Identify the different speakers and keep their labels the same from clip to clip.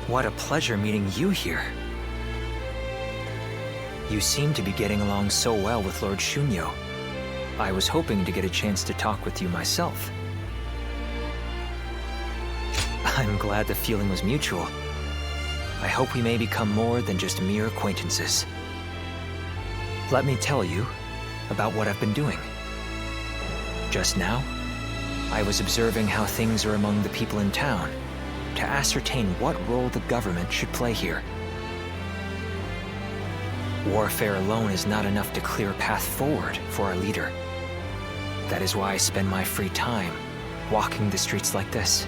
Speaker 1: What a pleasure meeting you here. You seem to be getting along so well with Lord Shunyo. I was hoping to get a chance to talk with you myself. I'm glad the feeling was mutual. I hope we may become more than just mere acquaintances. Let me tell you about what I've been doing. Just now, I was observing how things are among the people in town to ascertain what role the government should play here. Warfare alone is not enough to clear a path forward for our leader. That is why I spend my free time walking the streets like this.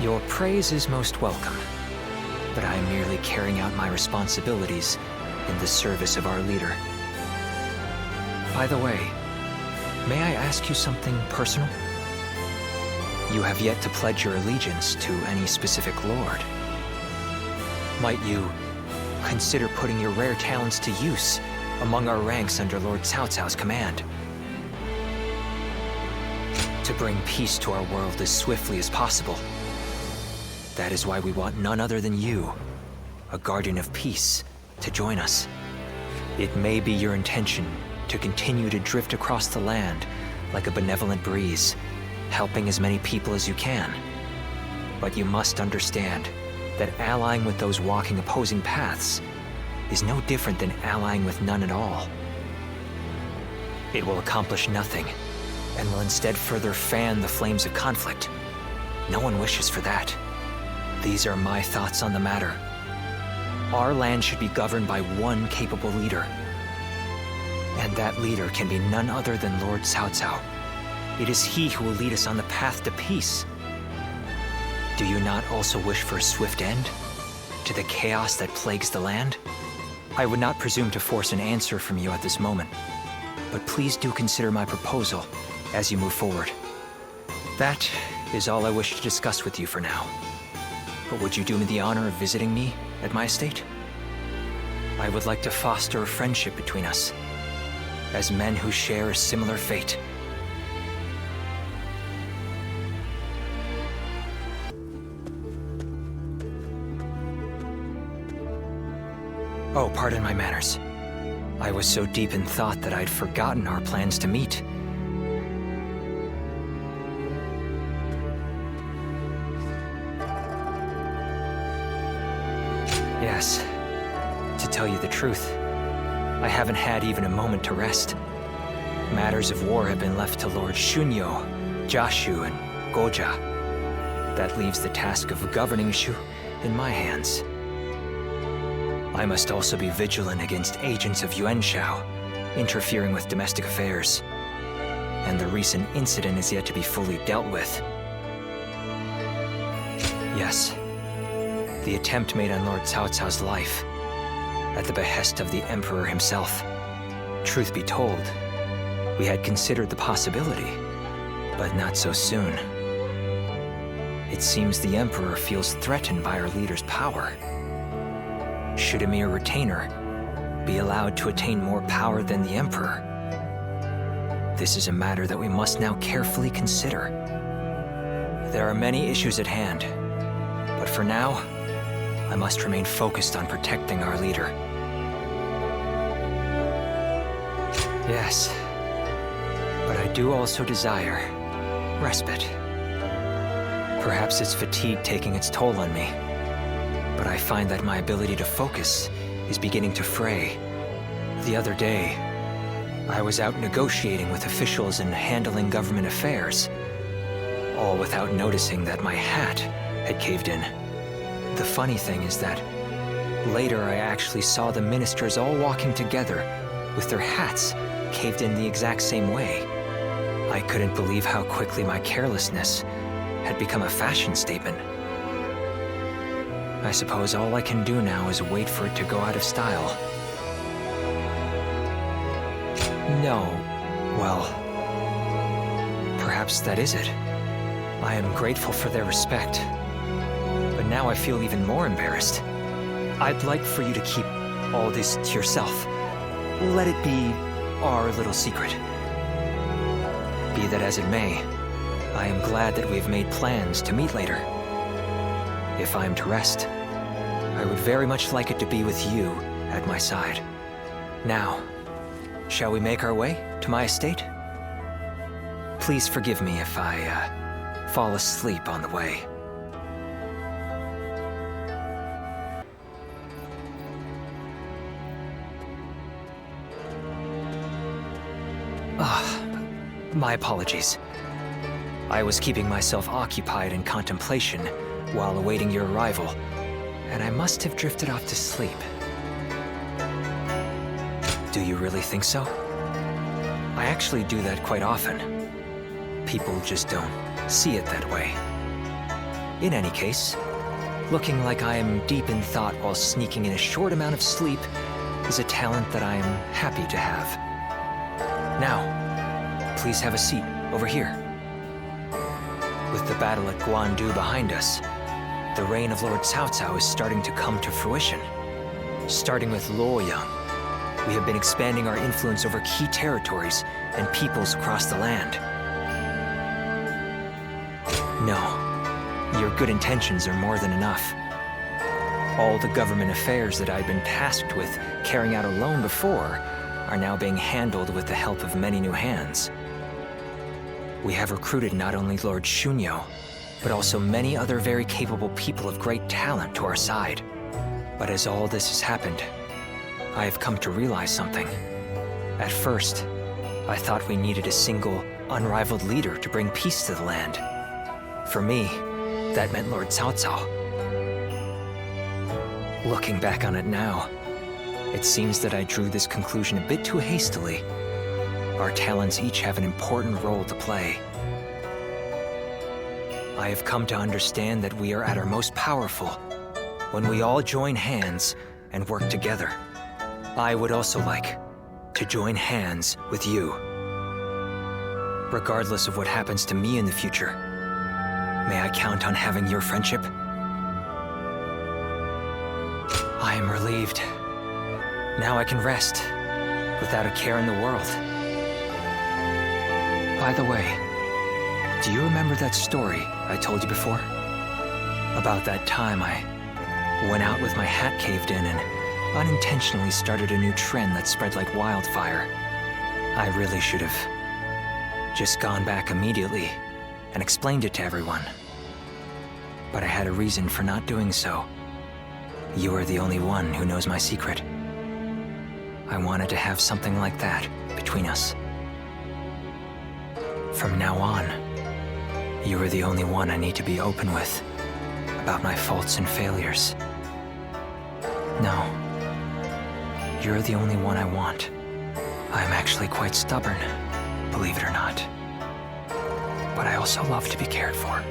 Speaker 1: Your praise is most welcome, but I am merely carrying out my responsibilities in the service of our leader. By the way, may I ask you something personal? You have yet to pledge your allegiance to any specific lord. Might you consider putting your rare talents to use among our ranks under Lord Cao Cao's command? To bring peace to our world as swiftly as possible. That is why we want none other than you, a guardian of peace, to join us. It may be your intention to continue to drift across the land like a benevolent breeze, helping as many people as you can. But you must understand that allying with those walking opposing paths is no different than allying with none at all. It will accomplish nothing, and will instead further fan the flames of conflict. No one wishes for that. These are my thoughts on the matter. Our land should be governed by one capable leader. And that leader can be none other than Lord Cao Cao. It is he who will lead us on the path to peace. Do you not also wish for a swift end to the chaos that plagues the land? I would not presume to force an answer from you at this moment, but please do consider my proposal as you move forward. That is all I wish to discuss with you for now. But would you do me the honor of visiting me at my estate? I would like to foster a friendship between us, as men who share a similar fate. Oh, pardon my manners. I was so deep in thought that I'd forgotten our plans to meet. Yes, to tell you the truth, I haven't had even a moment to rest. Matters of war have been left to Lord Shunyo, Jashu, and Goja. That leaves the task of governing Shu in my hands. I must also be vigilant against agents of Yuanshao, interfering with domestic affairs. And the recent incident is yet to be fully dealt with. Yes, the attempt made on Lord Cao Cao's life, at the behest of the Emperor himself. Truth be told, we had considered the possibility, but not so soon. It seems the Emperor feels threatened by our leader's power. Should a mere retainer be allowed to attain more power than the Emperor? This is a matter that we must now carefully consider. There are many issues at hand, but for now, I must remain focused on protecting our leader. Yes, but I do also desire respite. Perhaps it's fatigue taking its toll on me, but I find that my ability to focus is beginning to fray. The other day, I was out negotiating with officials and handling government affairs, all without noticing that my hat had caved in. The funny thing is that later I actually saw the ministers all walking together with their hats caved in the exact same way. I couldn't believe how quickly my carelessness had become a fashion statement. I suppose all I can do now is wait for it to go out of style. No, well, perhaps that is it. I am grateful for their respect, but now I feel even more embarrassed. I'd like for you to keep all this to yourself. Let it be our little secret. Be that as it may, I am glad that we have made plans to meet later. If I am to rest, I would very much like it to be with you at my side. Now, shall we make our way to my estate? Please forgive me if I fall asleep on the way. My apologies. I was keeping myself occupied in contemplation while awaiting your arrival, and I must have drifted off to sleep. Do you really think so? I actually do that quite often. People just don't see it that way. In any case, looking like I am deep in thought while sneaking in a short amount of sleep is a talent that I am happy to have. Now, please have a seat over here. With the battle at Guandu behind us, the reign of Lord Cao Cao is starting to come to fruition. Starting with Luoyang, we have been expanding our influence over key territories and peoples across the land. No, your good intentions are more than enough. All the government affairs that I've been tasked with carrying out alone before are now being handled with the help of many new hands. We have recruited not only Lord Shunyo, but also many other very capable people of great talent to our side. But as all this has happened, I have come to realize something. At first, I thought we needed a single, unrivaled leader to bring peace to the land. For me, that meant Lord Cao Cao. Looking back on it now, it seems that I drew this conclusion a bit too hastily. Our talents each have an important role to play. I have come to understand that we are at our most powerful when we all join hands and work together. I would also like to join hands with you. Regardless of what happens to me in the future, may I count on having your friendship? I am relieved. Now I can rest without a care in the world. By the way, do you remember that story I told you before? About that time I went out with my hat caved in and unintentionally started a new trend that spread like wildfire. I really should have just gone back immediately and explained it to everyone. But I had a reason for not doing so. You are the only one who knows my secret. I wanted to have something like that between us. From now on, you are the only one I need to be open with about my faults and failures. No, you're the only one I want. I'm actually quite stubborn, believe it or not. But I also love to be cared for.